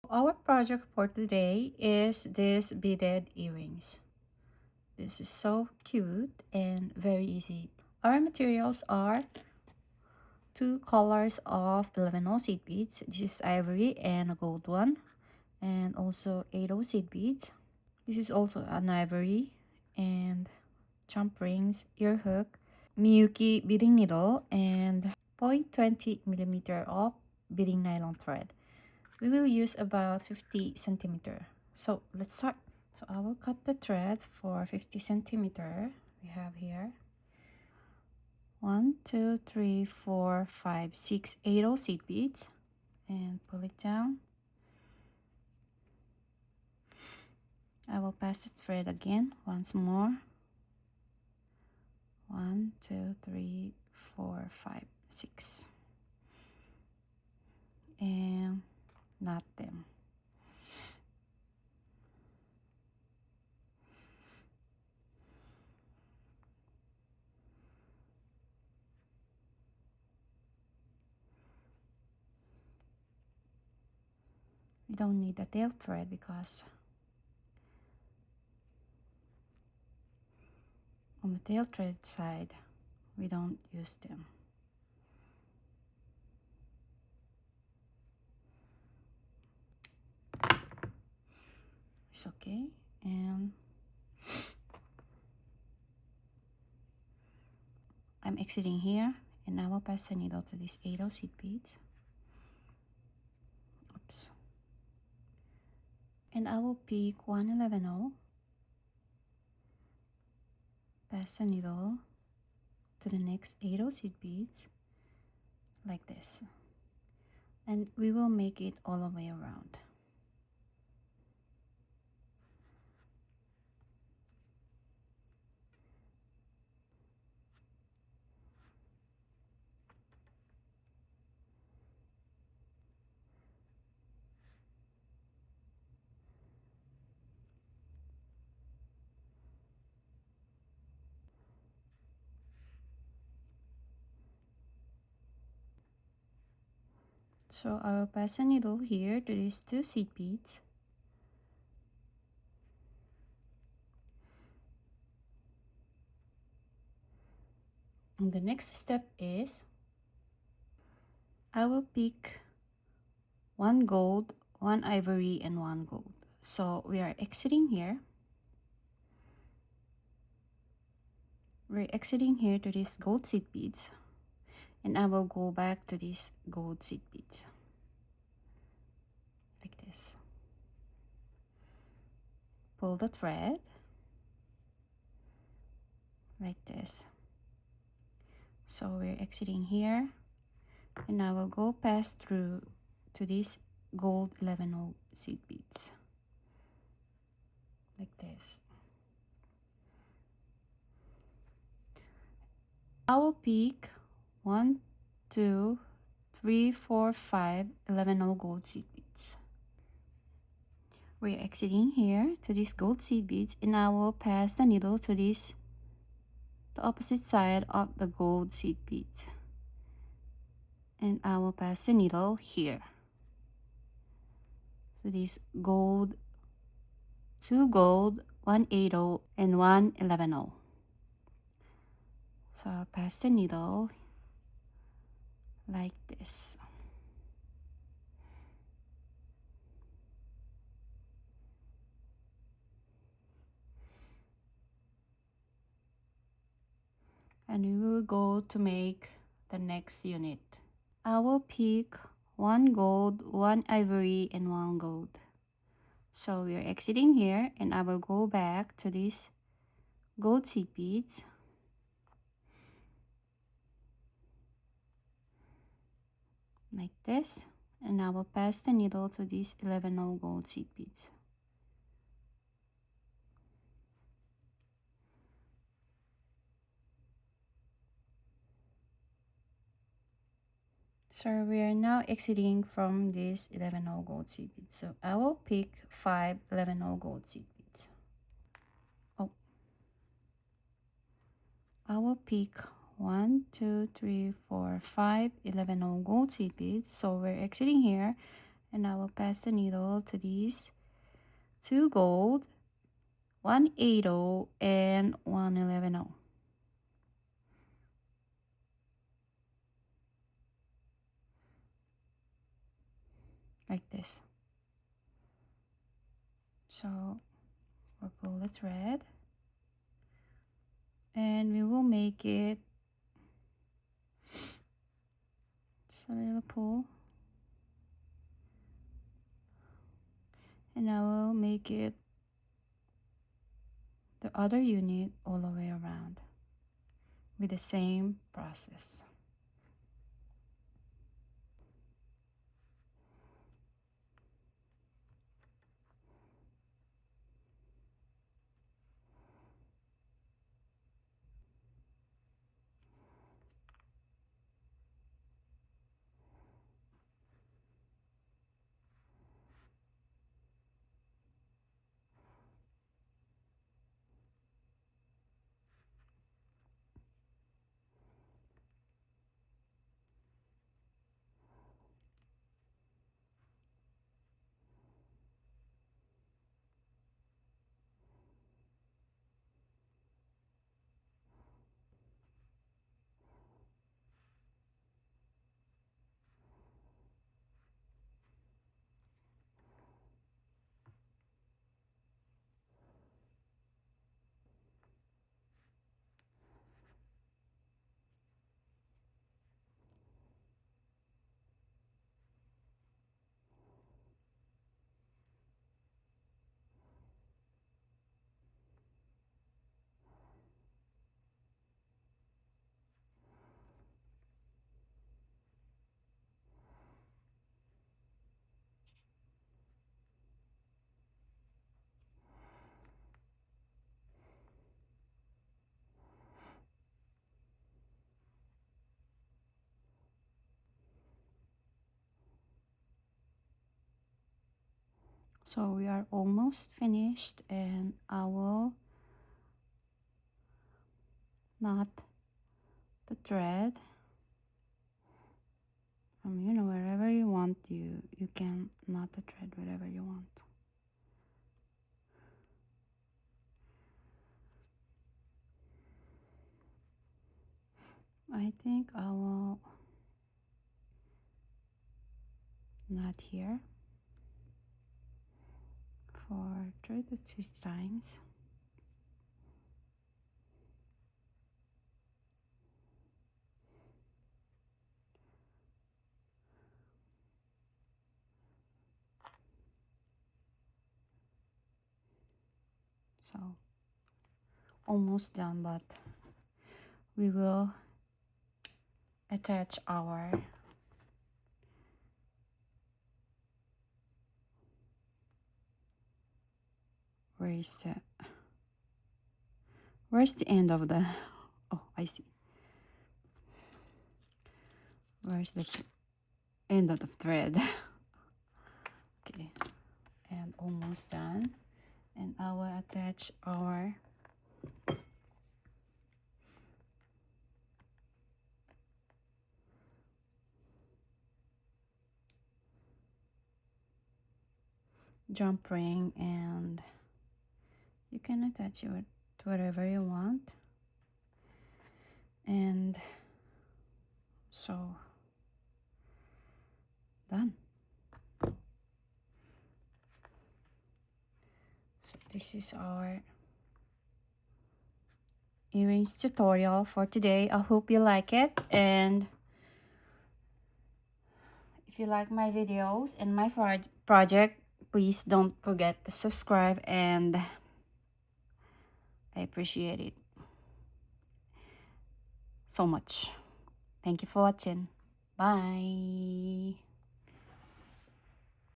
Our project for today is this beaded earrings. This is so cute and very easy. Our materials are two colors of 11 seed beads. This is ivory and a gold one, and also 8 seed beads. This is also an ivory and jump rings, ear hook, Miyuki beading needle, and 0.20 millimeter of beading nylon thread. We will use about 50 centimeter. So let's start. So I will cut the thread for 50 centimeter. We have here 1, 2, 3, 4, 5, 6, 8 seed beads, and pull it down. I will pass the thread again once more. 1, 2, 3, 4, 5, 6, and knot them. We don't need a tail thread because on the tail thread side we don't use them. It's okay. And I'm exiting here, and I will pass the needle to these 8 seed beads. Oops. And I will pick 111, pass the needle to the next 8 seed beads like this, and we will make it all the way around. So I will pass the needle here to these 2 seed beads. And the next step is I will pick 1 gold, 1 ivory, and 1 gold. So we are exiting here. We're exiting here to these gold seed beads, and I will go back to these gold seed beads like this. Pull the thread like this. So we're exiting here, and I will go pass through to these gold 11 seed beads like this. I will pick 1, 2, 3, 4, 5, 11 gold seed beads. We're exiting here to these gold seed beads, and I will pass the needle to this the opposite side of the gold seed beads, and I will pass the needle here to this gold, 2 gold, 180, and 111. So I'll pass the needle like this. And we will go to make the next unit. I will pick 1 gold, 1 ivory, and 1 gold. So we are exiting here, and I will go back to these gold seed beads. Like this, and I will pass the needle to these 11 gold seed beads. So we are now exiting from this 11 gold seed beads. So I will pick 5 11 gold seed beads. Oh, I will pick 1, 2, 3, 4, 5 11 gold seed beads. So we're exiting here, and I will pass the needle to these two gold, 180 and 111. Like this. So we'll pull the thread and we will make it just a little pull, and I will make it the other unit all the way around with the same process. So we are almost finished, and I will knot the thread. You know, wherever you want, you can knot the thread wherever you want. I think I will knot here for 32 times. So almost done, but we will attach our where's the end of the oh, I see. Where's the end of the thread? Okay, and almost done, and I will attach our jump ring, and you can attach it to whatever you want. And so done. So this is our earrings tutorial for today. I hope you like it, and if you like my videos and my project, please don't forget to subscribe, and I appreciate it so much. Thank you for watching. Bye.